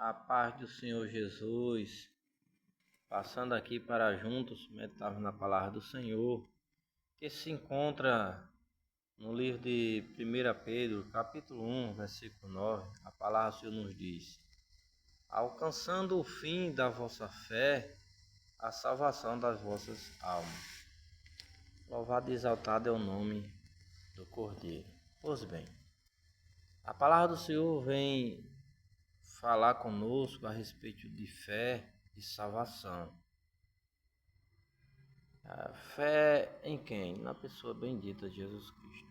A paz do Senhor Jesus, passando aqui para juntos meditarmos na palavra do Senhor, que se encontra no livro de 1 Pedro, capítulo 1, versículo 9. A palavra do Senhor nos diz: alcançando o fim da vossa fé, a salvação das vossas almas. Louvado e exaltado é o nome do Cordeiro. Pois bem, a palavra do Senhor vem falar conosco a respeito de fé e salvação. A fé em quem? Na pessoa bendita de Jesus Cristo.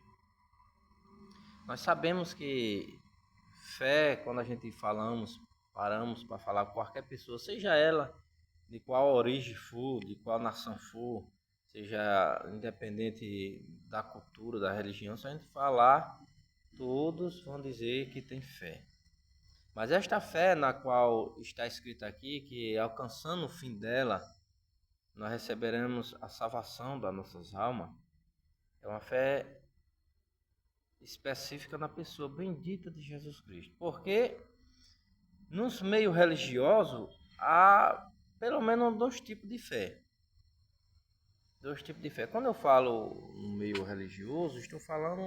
Nós sabemos que fé, quando a gente paramos para falar com qualquer pessoa, seja ela de qual origem for, de qual nação for, seja independente da cultura, da religião, se a gente falar, todos vão dizer que tem fé. Mas esta fé na qual está escrita aqui, que alcançando o fim dela, nós receberemos a salvação das nossas almas, é uma fé específica na pessoa bendita de Jesus Cristo. Porque nos meios religiosos há pelo menos dois tipos de fé. Dois tipos de fé. Quando eu falo no meio religioso, estou falando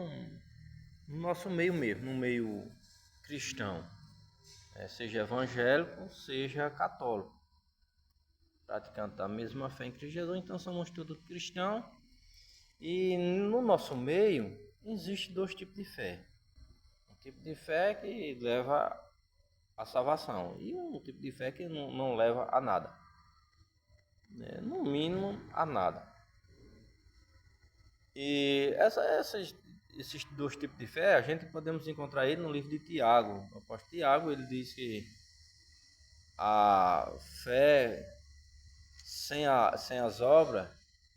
no nosso meio mesmo, no meio cristão. Seja evangélico, seja católico, praticante da mesma fé em Cristo Jesus, então somos todos cristãos. E no nosso meio existe dois tipos de fé. Um tipo de fé que leva à salvação e um tipo de fé que não leva a nada, no mínimo a nada. E esses dois tipos de fé, a gente podemos encontrar ele no livro de Tiago. O apóstolo Tiago, ele diz que a fé sem as obras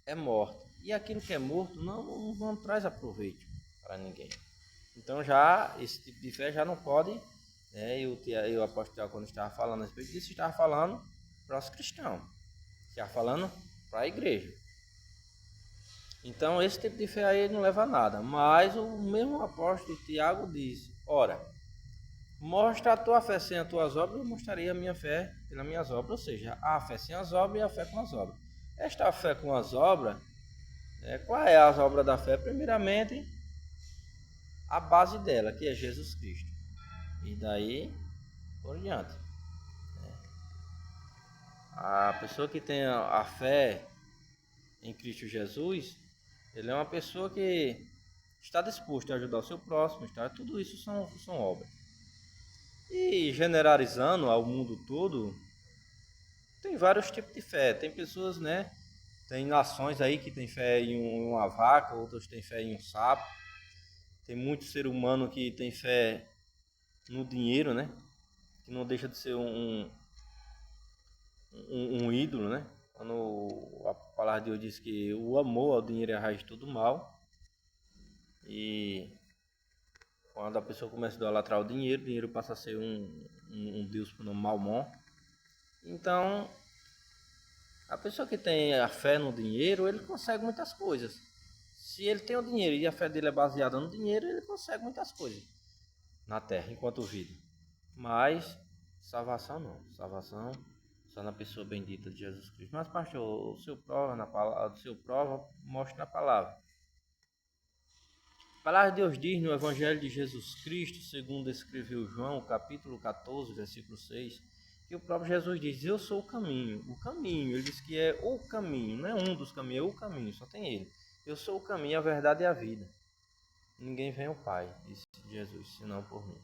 é morta. E aquilo que é morto não traz aproveito para ninguém. Então já esse tipo de fé já não pode, e o apóstolo Tiago, quando estava falando a respeito disso, estava falando para os cristãos, estava falando para a igreja. Então esse tipo de fé aí não leva a nada. Mas o mesmo apóstolo Tiago diz: ora, mostra a tua fé sem as tuas obras, eu mostrarei a minha fé pelas minhas obras. Ou seja, a fé sem as obras e a fé com as obras. Esta fé com as obras, qual é as obras da fé? Primeiramente, a base dela, que é Jesus Cristo. E daí por diante. A pessoa que tem a fé em Cristo Jesus, ele é uma pessoa que está disposto a ajudar o seu próximo. Tudo isso são obras. E generalizando ao mundo todo, tem vários tipos de fé. Tem pessoas, tem nações aí que tem fé em uma vaca, outras têm fé em um sapo. Tem muito ser humano que tem fé no dinheiro, que não deixa de ser um ídolo, Quando a palavra de Deus diz que o amor ao dinheiro é a raiz de todo mal. E quando a pessoa começa a idolatrar o dinheiro passa a ser um Deus por nome Maomon. Então, a pessoa que tem a fé no dinheiro, ele consegue muitas coisas. Se ele tem o dinheiro e a fé dele é baseada no dinheiro, ele consegue muitas coisas na terra enquanto vive. Mas salvação não. Salvação só na pessoa bendita de Jesus Cristo. Mas pastor, o seu prova mostra na palavra. A palavra de Deus diz no Evangelho de Jesus Cristo, segundo escreveu João, capítulo 14, versículo 6, que o próprio Jesus diz: eu sou o caminho. O caminho, ele diz que é o caminho, não é um dos caminhos, é o caminho, só tem ele. Eu sou o caminho, a verdade e a vida. Ninguém vem ao Pai, disse Jesus, senão por mim.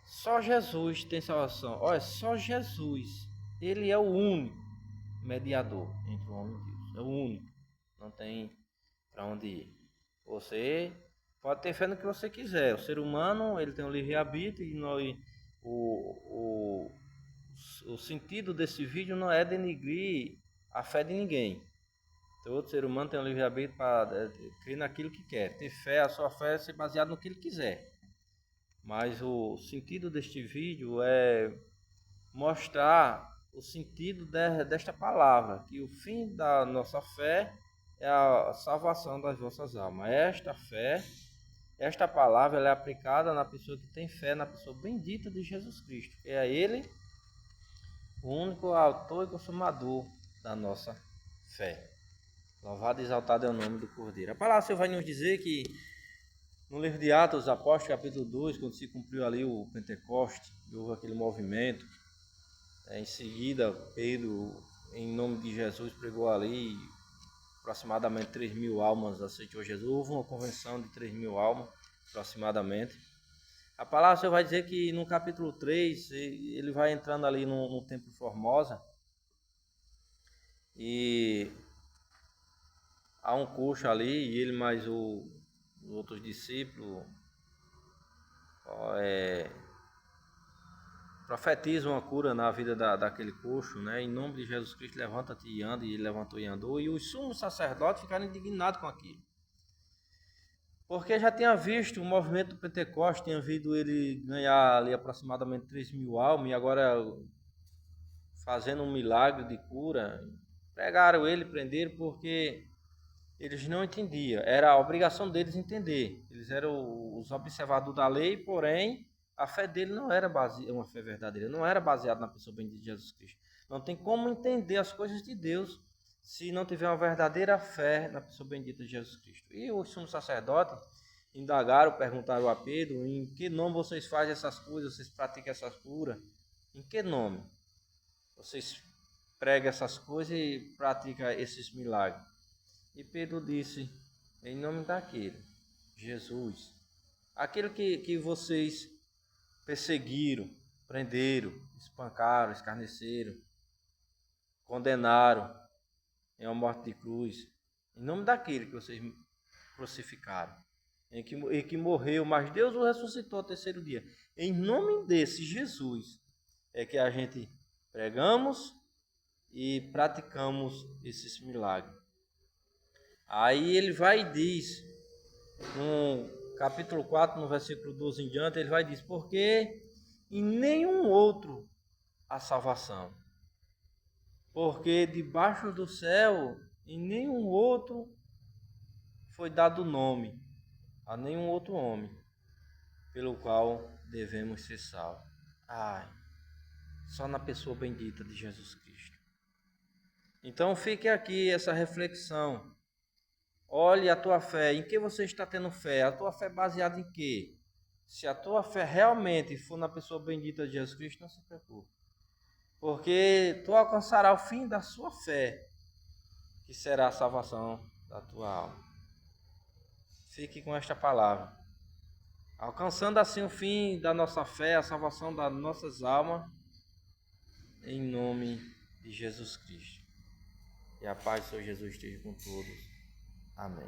Só Jesus tem salvação. Olha, só Jesus. Ele é o único mediador entre o homem e Deus. É o único. Não tem para onde ir. Você pode ter fé no que você quiser. O ser humano, ele tem um livre-arbítrio e o sentido desse vídeo não é denigrir a fé de ninguém. Todo ser humano tem um livre-arbítrio para crer naquilo que quer. Ter fé, a sua fé é ser baseada no que ele quiser. Mas o sentido deste vídeo é mostrar o sentido desta palavra, que o fim da nossa fé é a salvação das vossas almas. Esta fé esta palavra ela é aplicada na pessoa que tem fé na pessoa bendita de Jesus Cristo. Que é Ele, o único autor e consumador da nossa fé. Louvado e exaltado é o nome do Cordeiro. A palavra do Senhor vai nos dizer que no livro de Atos dos Apóstolos, capítulo 2, quando se cumpriu ali o Pentecoste, houve aquele movimento, em seguida Pedro, em nome de Jesus, pregou ali, aproximadamente 3.000 almas aceitou Jesus. Houve uma convenção de 3.000 almas, aproximadamente. A palavra do Senhor vai dizer que no capítulo 3, ele vai entrando ali no Templo Formosa, e há um coxo ali, e ele mais os outros discípulos profetizam a cura na vida daquele coxo, né? Em nome de Jesus Cristo, levanta-te e anda. E ele levantou e andou. E os sumos sacerdotes ficaram indignados com aquilo, porque já tinha visto o movimento do Pentecostes, tinha visto ele ganhar ali aproximadamente 3.000 almas, e agora fazendo um milagre de cura. Pregaram ele, prenderam, porque eles não entendiam. Era a obrigação deles entender. Eles eram os observadores da lei, porém a fé dele não era uma fé verdadeira, não era baseada na pessoa bendita de Jesus Cristo. Não tem como entender as coisas de Deus se não tiver uma verdadeira fé na pessoa bendita de Jesus Cristo. E os sumos sacerdotes indagaram, perguntaram a Pedro: em que nome vocês fazem essas coisas, vocês praticam essas curas? Em que nome vocês pregam essas coisas e praticam esses milagres? E Pedro disse: em nome daquele, Jesus, aquele que vocês perseguiram, prenderam, espancaram, escarneceram, condenaram em uma morte de cruz, em nome daquele que vocês crucificaram, em que morreu, mas Deus o ressuscitou ao terceiro dia. Em nome desse Jesus é que a gente pregamos e praticamos esses milagres. Aí ele vai e diz, no capítulo 4, no versículo 12 em diante, ele vai e diz: porque em nenhum outro há salvação. Porque debaixo do céu, em nenhum outro foi dado nome, a nenhum outro homem, pelo qual devemos ser salvos. Ai, só na pessoa bendita de Jesus Cristo. Então fique aqui essa reflexão. Olhe a tua fé, em que você está tendo fé? A tua fé é baseada em quê? Se a tua fé realmente for na pessoa bendita de Jesus Cristo, não se preocupe, porque tu alcançarás o fim da sua fé, que será a salvação da tua alma. Fique com esta palavra. Alcançando assim o fim da nossa fé, a salvação das nossas almas, em nome de Jesus Cristo. E a paz do Senhor Jesus esteja com todos. Amém.